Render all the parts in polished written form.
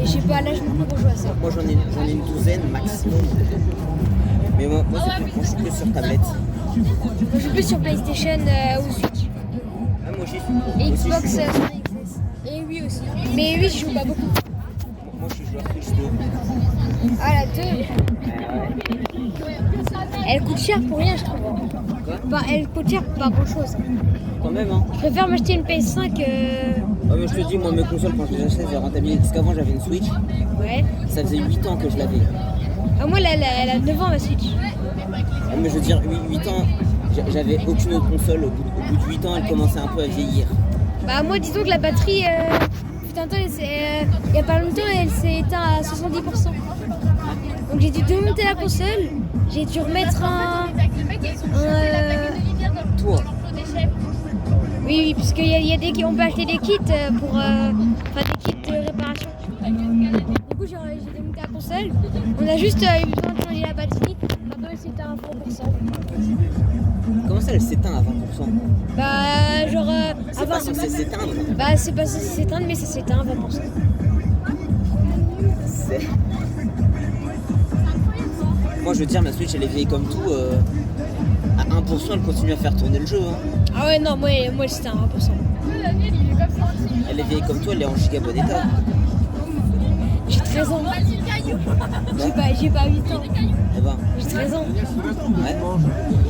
Et j'ai pas l'âge non plus pour jouer à ça. Moi j'en ai une douzaine maximum. Mais moi je suis plus sur tablette. Moi, je joue plus sur PlayStation ou Switch. Ah, moi aussi. Et Aussi, Xbox je suis- Series X. Et oui aussi. Mais oui, je joue pas beaucoup. Moi je suis joueur Switch 2. Ah, la 2. Elle coûte cher pour rien, je trouve. Quoi? Bah, elle coûte cher pour pas grand chose. Quand même hein. Je préfère m'acheter une PS5. Ouais, mais je te dis, moi mes consoles quand je les achète, j'ai rentabilisé. Parce qu'avant j'avais une Switch, Ouais. ça faisait 8 ans que je l'avais. Ah, moi, elle a 9 ans ma Switch. Ah, mais je veux dire, 8 ans, j'avais aucune autre console. Au bout de 8 ans, elle commençait un peu à vieillir. Bah, moi, disons que la batterie, putain, il y a pas longtemps, elle s'est éteinte à 70%. Donc, j'ai dû démonter la console. J'ai dû remettre Toi, Oui, parce qu'il y a on peut acheter des kits pour des kits de réparation. Du coup, j'ai démonté la console. On a juste eu besoin de changer la batterie. Maintenant, c'était à 1%. comment ça elle s'éteint à 20%? Bah, genre. C'est pas censé s'éteindre. Bah, c'est pas censé s'éteindre, mais ça s'éteint à 20%. C'est- Moi je veux dire, ma Switch elle est vieille comme tout. À 1%, elle continue à faire tourner le jeu. Hein. Ah ouais, non, moi c'était à 1%. Elle est vieille comme toi, elle est en giga bon état. J'ai 13 ans. J'ai pas 8 ans. Eh ben, J'ai 13 ans. ouais.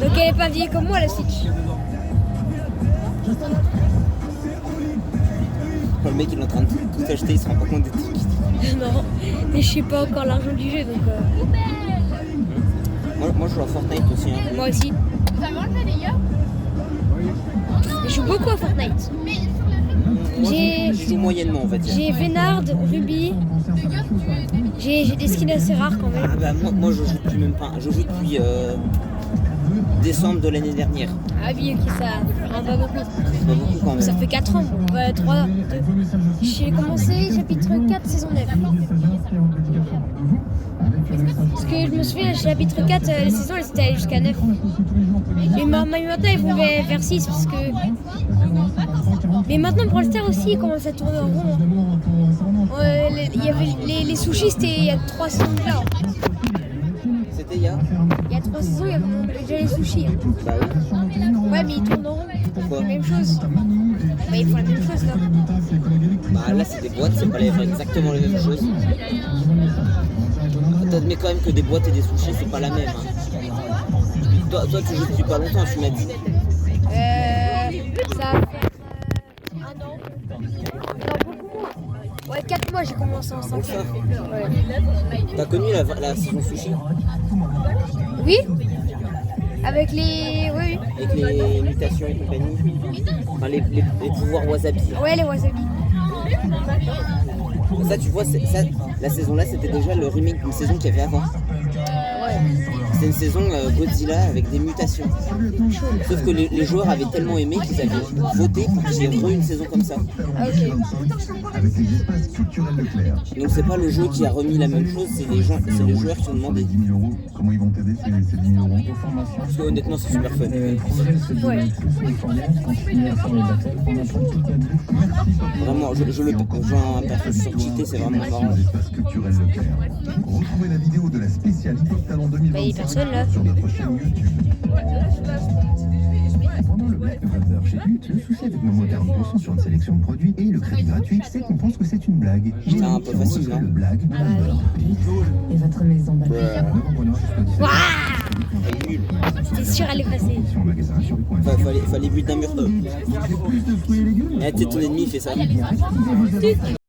Donc elle est pas vieille comme moi, la Switch. Le mec il est en train de tout acheter, il se rend pas compte des trucs. Non, mais je sais pas encore l'argent du jeu, donc. Moi je joue à Fortnite aussi. Hein. Moi aussi. Je joue beaucoup à Fortnite. Moi J'ai- je joue moyennement on va dire. J'ai Vénard, Ruby. J'ai des skins assez rares quand Ah même. bah moi je joue depuis même pas. Je joue depuis décembre de l'année dernière. Ah oui, ok, ça rend pas beaucoup. C'est pas beaucoup quand Ça même. fait 4 ans, 3, 2. J'ai commencé chapitre 4, saison 9. Parce que je me souviens, chapitre 4, les saisons, elles étaient allées jusqu'à 9. Mais maintenant, ils vont vers 6 parce que. Mais maintenant, Brawl Stars aussi, il commence à tourner en rond. Il y avait les sushis, c'était il y a 3 saisons déjà. C'était il y a. Il y a 3 saisons, il y avait déjà les sushis. Bah oui. Ouais, mais ils tournent en rond. Pourquoi? C'est la même chose. Bah, ils font la même chose là. Bah là c'est des boîtes, c'est pas exactement les mêmes choses. T'admets quand même que des boîtes et des sushis c'est pas la même. Hein. Toi tu joues depuis pas longtemps, tu m'as dit. Ça va faire 1 an. Non, beaucoup moins. Ouais, 4 mois j'ai commencé en 5 Ça. Ouais. T'as connu la saison sushi? Oui. Avec les. Oui, Avec les mutations et compagnie. Enfin les pouvoirs wasabi. oui. Ouais, les wasabi. Ça tu vois, ça, la saison là c'était déjà le remake d'une saison qu'il y avait avant. Ouais. C'était une saison Godzilla avec des mutations. Sauf que les joueurs avaient tellement aimé qu'ils avaient voté pour qu'il y ait une saison comme ça. Ah, ok. Avec les espaces culturels Leclerc. Donc c'est pas le jeu qui a remis la même chose, c'est les joueurs qui ont demandé. 10 000 €, comment ils vont t'aider ces 10 000 €? Parce que honnêtement c'est super fun. Ouais. Vraiment, je le vois un perso sur cheaté, c'est vraiment marrant. Espace culturel Leclerc. Retrouvez la vidéo de la spéciale Hip Hop Talent Bah, il y a 2025 personne là. sur notre chaîne YouTube. Pendant le Black November chez But, le souci avec nos mots 40% sur une sélection de produits et le crédit gratuit, c'est qu'on pense que c'est une blague. C'est un peu facile, non? Le blague. Et votre maison d'après. Waouh. Elle est nulle. J'étais sûre elle est passée. Sur le magasin sur point. Fallait buter d'un mur. Plus de fruits et légumes. Et tu sais, ton ennemi il fait ça. Activez vos